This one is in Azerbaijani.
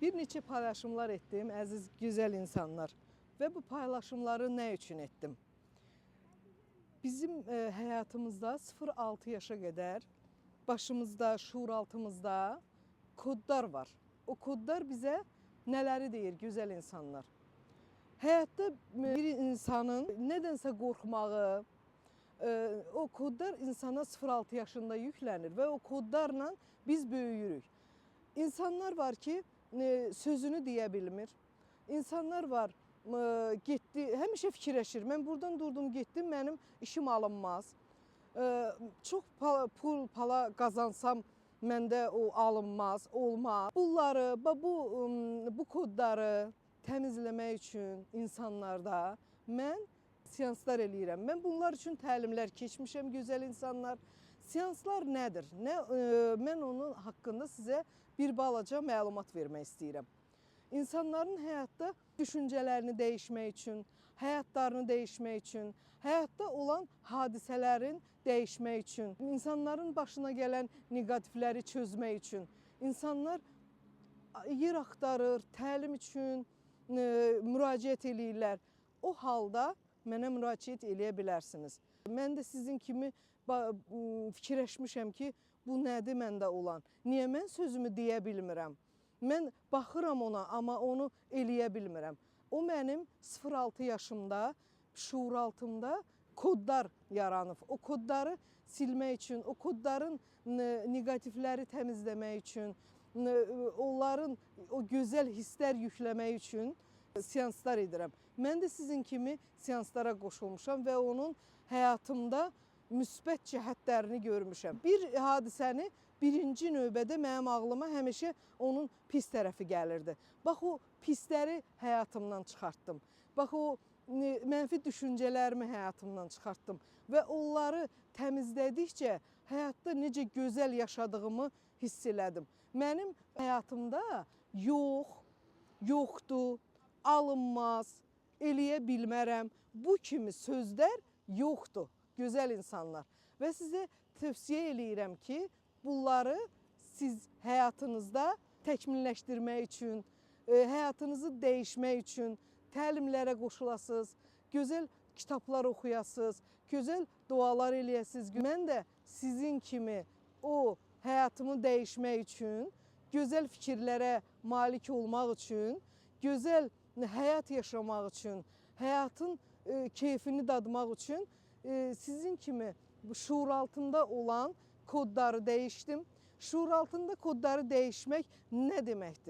Bir neçə paylaşımlar etdim, əziz, gözəl insanlar. Və bu paylaşımları nə üçün etdim? Bizim həyatımızda 0-6 yaşa qədər başımızda, şuuraltımızda kodlar var. O kodlar bizə nələri deyir, gözəl insanlar? Həyatda bir insanın nədənsə qorxmağı, o kodlar insana 0-6 yaşında yüklənir və o kodlarla biz böyüyürük. İnsanlar var ki, sözünü deyə bilmir. İnsanlar var, getdi, həmişə fikirləşir. Mən buradan durdum, getdim, mənim işim alınmaz. Çox pul, pala qazansam məndə o alınmaz, olmaz. Bunları, bu kodları təmizləmək üçün insanlarda mən seanslar eləyirəm. Mən bunlar üçün təlimlər keçmişəm, gözəl insanlar. Seanslar nədir? Mən onun haqqında sizə bir balaca məlumat vermək istəyirəm. İnsanların həyatda düşüncələrini dəyişmək üçün, həyatlarını dəyişmək üçün, həyatda olan hadisələrin dəyişmək üçün, insanların başına gələn neqativləri çözmək üçün, insanlar yer axtarır, təlim üçün müraciət eləyirlər. O halda mənə müraciət eləyə bilərsiniz. Mən də sizin kimi fikirləşmişəm ki, bu nədir məndə olan? Niyə mən sözümü deyə bilmirəm? Mən baxıram ona, amma onu eləyə bilmirəm. O mənim 0-6 yaşımda, şuuraltımda kodlar yaranıb. O kodları silmək üçün, o kodların neqativləri təmizləmək üçün, onların o gözəl hisslər yükləmək üçün seanslar edirəm. Mən də sizin kimi seanslara qoşulmuşam və onun həyatımda müsbət cəhətlərini görmüşəm. Bir hadisəni birinci növbədə mənim ağlıma həmişə onun pis tərəfi gəlirdi. Bax, o pisləri həyatımdan çıxartdım. Bax, o mənfi düşüncələrimi həyatımdan çıxartdım və onları təmizlədikcə həyatda necə gözəl yaşadığımı hiss elədim. Mənim həyatımda yoxdur, alınmaz, eləyə bilmərəm, bu kimi sözlər yoxdur, gözəl insanlar. Və sizə tövsiyə eləyirəm ki, bunları siz həyatınızda təkmilləşdirmək üçün, həyatınızı dəyişmək üçün təlimlərə qoşulasınız, gözəl kitablar oxuyasınız, gözəl dualar eləyəsiniz. Mən də sizin kimi o həyatımı dəyişmək üçün, gözəl fikirlərə malik olmaq üçün, gözəl həyat yaşamaq üçün, həyatın keyfini dadmaq üçün sizin kimi şuuraltında olan kodları dəyişdim. Şuuraltında kodları dəyişmək nə deməkdir?